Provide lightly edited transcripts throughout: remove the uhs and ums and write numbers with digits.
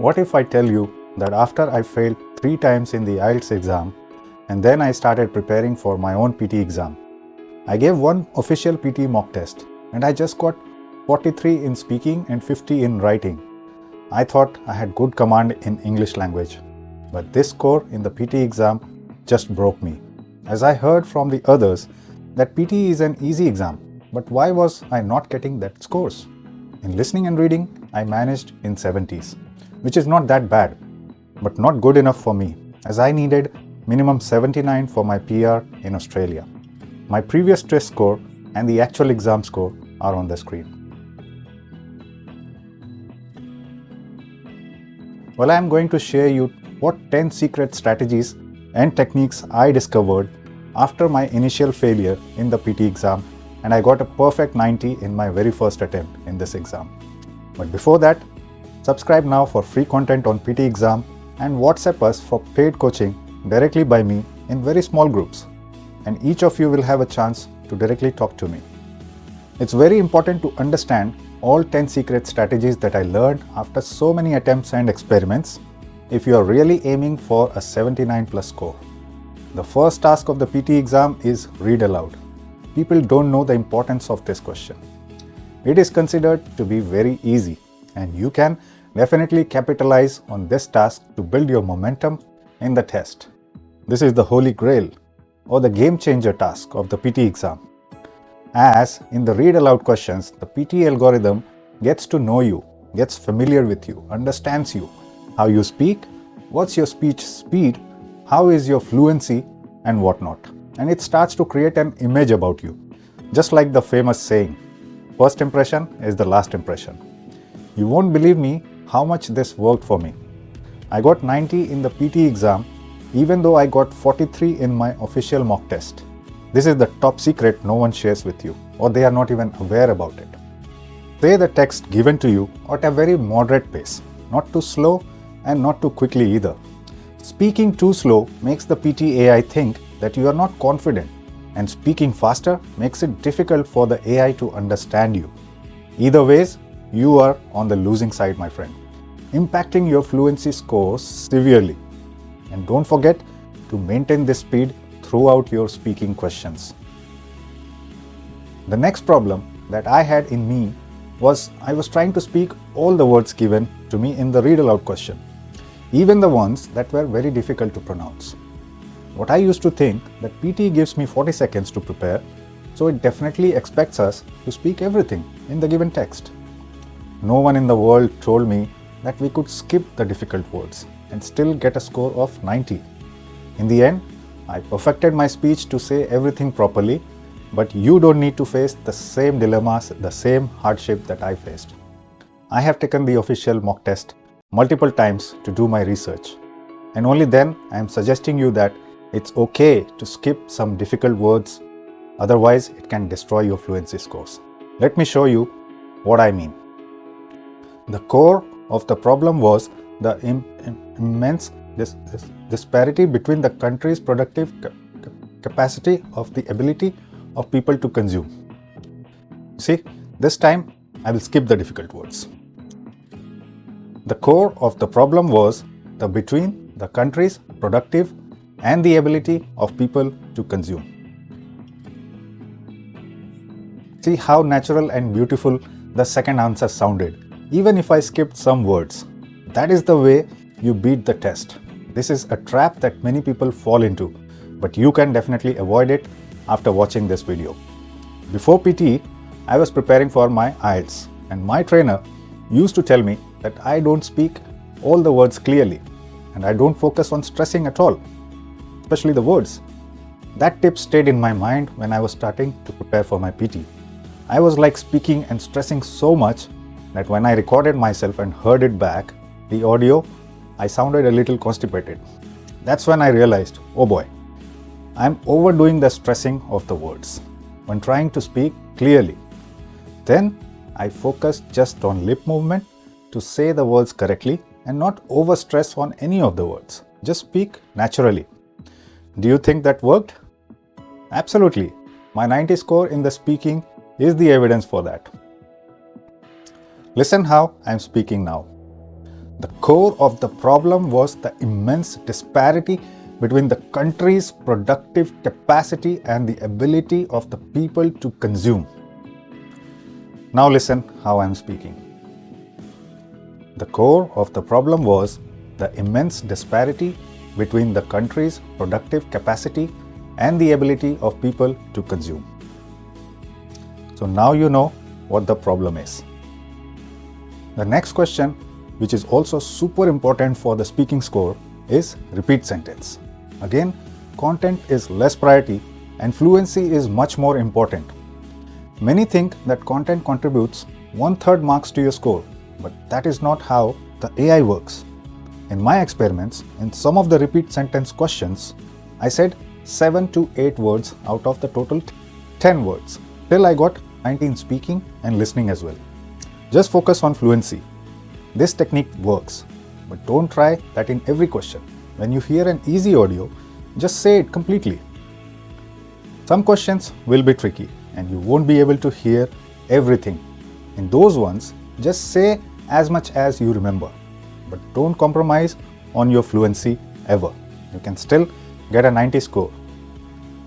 What if I tell you that after I failed 3 times in the IELTS exam and then I started preparing for my own PT exam? I gave one official PT mock test and I just got 43 in speaking and 50 in writing. I thought I had good command in English language, but this score in the PT exam just broke me. As I heard from the others that PT is an easy exam, but why was I not getting that scores? In listening and reading, I managed in 70s, which is not that bad, but not good enough for me, as I needed minimum 79 for my PR in Australia. My previous test score and the actual exam score are on the screen. Well, I am going to share you what 10 secret strategies and techniques I discovered after my initial failure in the PT exam, and I got a perfect 90 in my very first attempt in this exam. But before that, subscribe now for free content on PT exam and WhatsApp us for paid coaching directly by me in very small groups, and each of you will have a chance to directly talk to me. It's very important to understand all 10 secret strategies that I learned after so many attempts and experiments if you are really aiming for a 79 plus score. The first task of the PT exam is read aloud. People don't know the importance of this question. It is considered to be very easy, and you can definitely capitalize on this task to build your momentum in the test. This is the holy grail or the game changer task of the PT exam. As in the read aloud questions, the PT algorithm gets to know you, gets familiar with you, understands you, how you speak, what's your speech speed, how is your fluency, and whatnot. And it starts to create an image about you. Just like the famous saying, first impression is the last impression. You won't believe me how much this worked for me. I got 90 in the PT exam even though I got 43 in my official mock test. This is the top secret no one shares with you, or they are not even aware about it. Say the text given to you at a very moderate pace, not too slow and not too quickly either. Speaking too slow makes the PT AI think that you are not confident, and speaking faster makes it difficult for the AI to understand you. Either ways, you are on the losing side, my friend, impacting your fluency scores severely. And don't forget to maintain this speed throughout your speaking questions. The next problem that I had in me was I was trying to speak all the words given to me in the read aloud question, even the ones that were very difficult to pronounce. What I used to think that PT gives me 40 seconds to prepare, so it definitely expects us to speak everything in the given text. No one in the world told me that we could skip the difficult words and still get a score of 90. In the end, I perfected my speech to say everything properly, but you don't need to face the same dilemmas, the same hardship that I faced. I have taken the official mock test multiple times to do my research, and only then I am suggesting you that it's okay to skip some difficult words, otherwise it can destroy your fluency scores. Let me show you what I mean. The core of the problem was the immense disparity between the country's productive capacity of the ability of people to consume. See, this time I will skip the difficult words. The core of the problem was between the country's productive and the ability of people to consume. See how natural and beautiful the second answer sounded, even if I skipped some words. That is the way you beat the test. This is a trap that many people fall into, but you can definitely avoid it after watching this video. Before PT, I was preparing for my IELTS, and my trainer used to tell me that I don't speak all the words clearly, and I don't focus on stressing at all, especially the words. That tip stayed in my mind when I was starting to prepare for my PT. I was like speaking and stressing so much that when I recorded myself and heard it back, the audio, I sounded a little constipated. That's when I realized, oh boy, I'm overdoing the stressing of the words when trying to speak clearly. Then I focused just on lip movement to say the words correctly and not overstress on any of the words. Just speak naturally. Do you think that worked? Absolutely. My 90 score in the speaking is the evidence for that. Listen how I am speaking now. The core of the problem was the immense disparity between the country's productive capacity and the ability of the people to consume. Now listen how I am speaking. The core of the problem was the immense disparity between the country's productive capacity and the ability of people to consume. So now you know what the problem is. The next question, which is also super important for the speaking score, is repeat sentence. Again, content is less priority and fluency is much more important. Many think that content contributes 1/3 marks to your score, but that is not how the AI works. In my experiments, in some of the repeat sentence questions, I said 7 to 8 words out of the total 10 words, till I got 19 speaking and listening as well. Just focus on fluency. This technique works, but don't try that in every question. When you hear an easy audio, just say it completely. Some questions will be tricky and you won't be able to hear everything. In those ones, just say as much as you remember, but don't compromise on your fluency ever. You can still get a 90 score.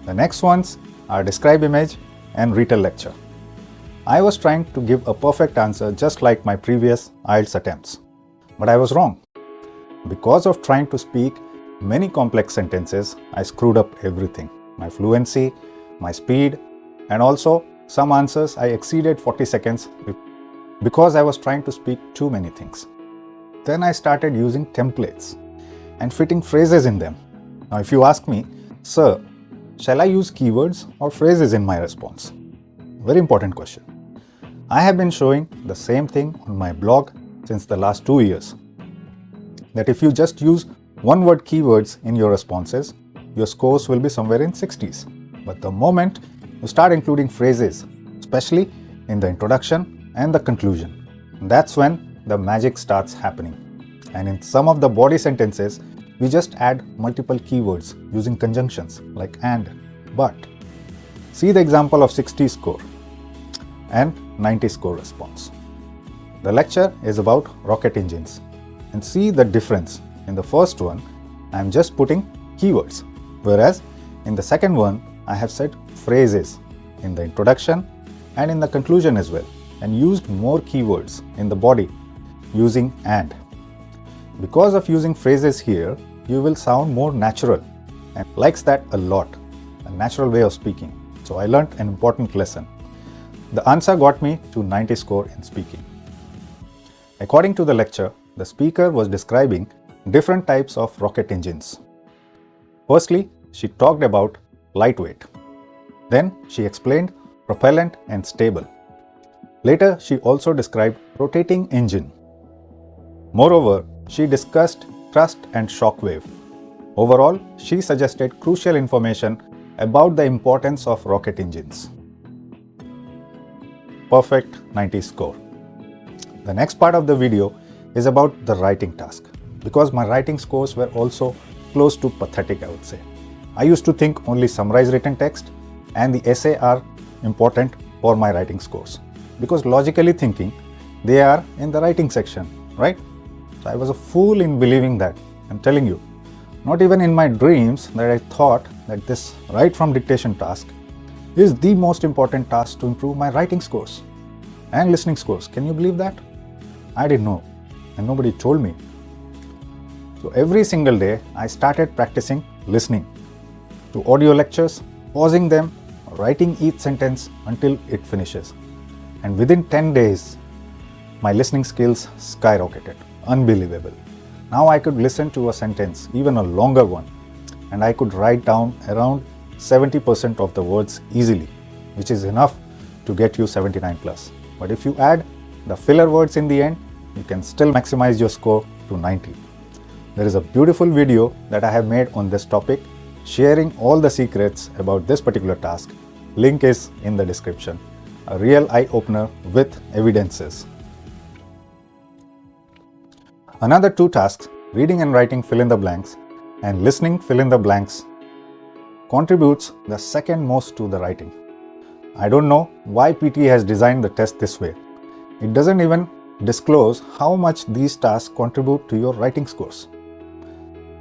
The next ones are describe image and retell lecture. I was trying to give a perfect answer just like my previous IELTS attempts, but I was wrong. Because of trying to speak many complex sentences, I screwed up everything. My fluency, my speed, and also some answers I exceeded 40 seconds because I was trying to speak too many things. Then I started using templates and fitting phrases in them. Now if you ask me, sir, shall I use keywords or phrases in my response? Very important question. I have been showing the same thing on my blog since the last 2 years. That if you just use one-word keywords in your responses, your scores will be somewhere in 60s. But the moment you start including phrases, especially in the introduction and the conclusion, that's when the magic starts happening. And in some of the body sentences, we just add multiple keywords using conjunctions like and, but. See the example of 60 score and 90 score response. The lecture is about rocket engines, and see the difference. In the first one, I am just putting keywords, whereas in the second one, I have said phrases in the introduction and in the conclusion as well, and used more keywords in the body using and. Because of using phrases here, you will sound more natural and likes that a lot, a natural way of speaking. So I learned an important lesson. The answer got me to 90 score in speaking. According to the lecture, the speaker was describing different types of rocket engines. Firstly, she talked about lightweight. Then she explained propellant and stable. Later, she also described rotating engine. Moreover, she discussed thrust and shock wave. Overall, she suggested crucial information about the importance of rocket engines. Perfect 90 score. The next part of the video is about the writing task, because my writing scores were also close to pathetic, I would say. I used to think only summarized written text and the essay are important for my writing scores, because logically thinking, they are in the writing section, right? So I was a fool in believing that. I'm telling you, not even in my dreams that I thought that this write from dictation task is the most important task to improve my writing scores and listening scores. Can you believe that? I didn't know, and nobody told me. So every single day, I started practicing listening to audio lectures, pausing them, writing each sentence until it finishes. And within 10 days, my listening skills skyrocketed. Unbelievable. Now I could listen to a sentence, even a longer one, and I could write down around 70% of the words easily, which is enough to get you 79 plus. But if you add the filler words in the end, you can still maximize your score to 90. There is a beautiful video that I have made on this topic, sharing all the secrets about this particular task. Link is in the description. A real eye-opener with evidences. Another 2 tasks, reading and writing fill in the blanks and listening fill in the blanks, contributes the second most to the writing. I don't know why PTE has designed the test this way. It doesn't even disclose how much these tasks contribute to your writing scores.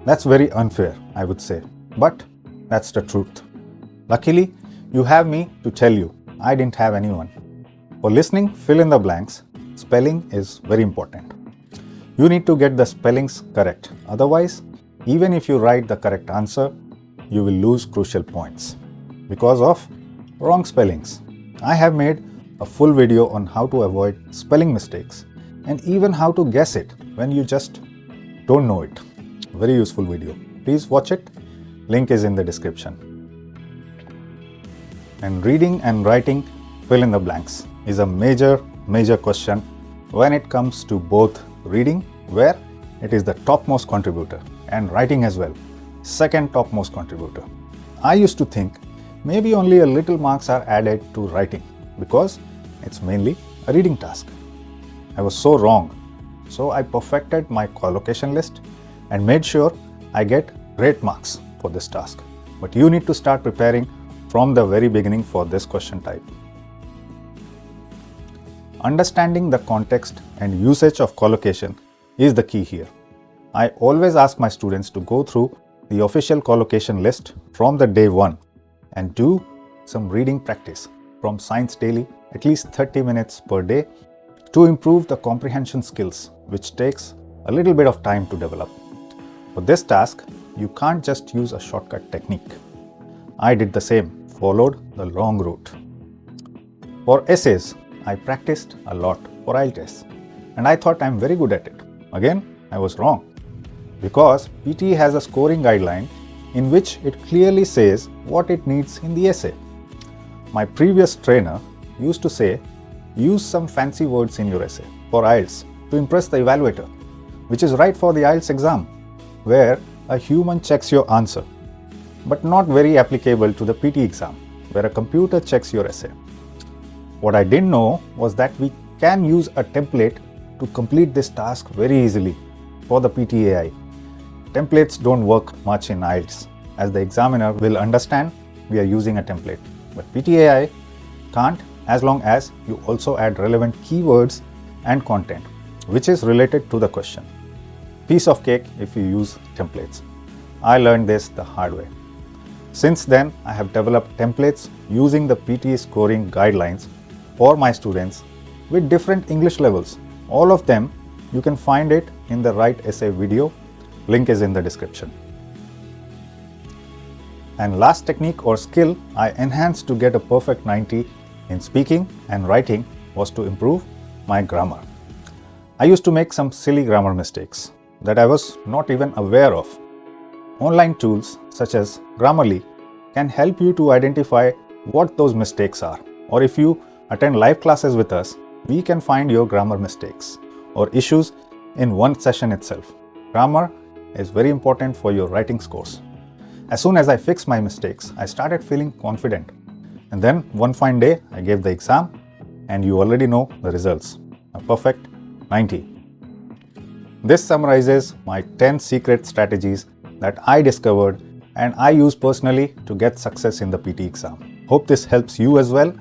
That's very unfair, I would say, but that's the truth. Luckily, you have me to tell you. I didn't have anyone. For listening, fill in the blanks. Spelling is very important. You need to get the spellings correct. Otherwise, even if you write the correct answer, you will lose crucial points because of wrong spellings. I have made a full video on how to avoid spelling mistakes and even how to guess it when you just don't know it. Very useful video. Please watch it. Link is in the description. And reading and writing fill in the blanks is a major question when it comes to both reading, where it is the topmost contributor, and writing as well, second topmost contributor. I used to think maybe only a little marks are added to writing because it's mainly a reading task. I was so wrong. So I perfected my collocation list and made sure I get great marks for this task. But you need to start preparing from the very beginning for this question type. Understanding the context and usage of collocation is the key here. I always ask my students to go through the official collocation list from the day one and do some reading practice from Science Daily, at least 30 minutes per day, to improve the comprehension skills, which takes a little bit of time to develop. For this task, you can't just use a shortcut technique. I did the same, followed the long route. For essays, I practiced a lot for IELTS and I thought I'm very good at it. Again, I was wrong because PTE has a scoring guideline in which it clearly says what it needs in the essay. My previous trainer used to say, use some fancy words in your essay for IELTS to impress the evaluator, which is right for the IELTS exam, where a human checks your answer, but not very applicable to the PT exam, where a computer checks your essay. What I didn't know was that we can use a template to complete this task very easily for the PTAI. Templates don't work much in IELTS, as the examiner will understand we are using a template. But PTAI can't, as long as you also add relevant keywords and content, which is related to the question. Piece of cake if you use templates. I learned this the hard way. Since then, I have developed templates using the PTE scoring guidelines for my students with different English levels. All of them, you can find it in the Write Essay video. Link is in the description. And last technique or skill I enhanced to get a perfect 90 in speaking and writing was to improve my grammar. I used to make some silly grammar mistakes that I was not even aware of. Online tools such as Grammarly can help you to identify what those mistakes are. Or if you attend live classes with us, we can find your grammar mistakes or issues in one session itself. Grammar is very important for your writing scores. As soon as I fixed my mistakes, I started feeling confident. And then one fine day, I gave the exam and you already know the results. A perfect 90. This summarizes my 10 secret strategies that I discovered and I use personally to get success in the PT exam. Hope this helps you as well.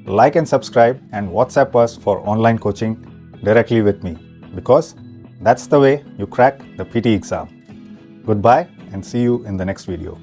Like and subscribe and WhatsApp us for online coaching directly with me, because that's the way you crack the PT exam. Goodbye and see you in the next video.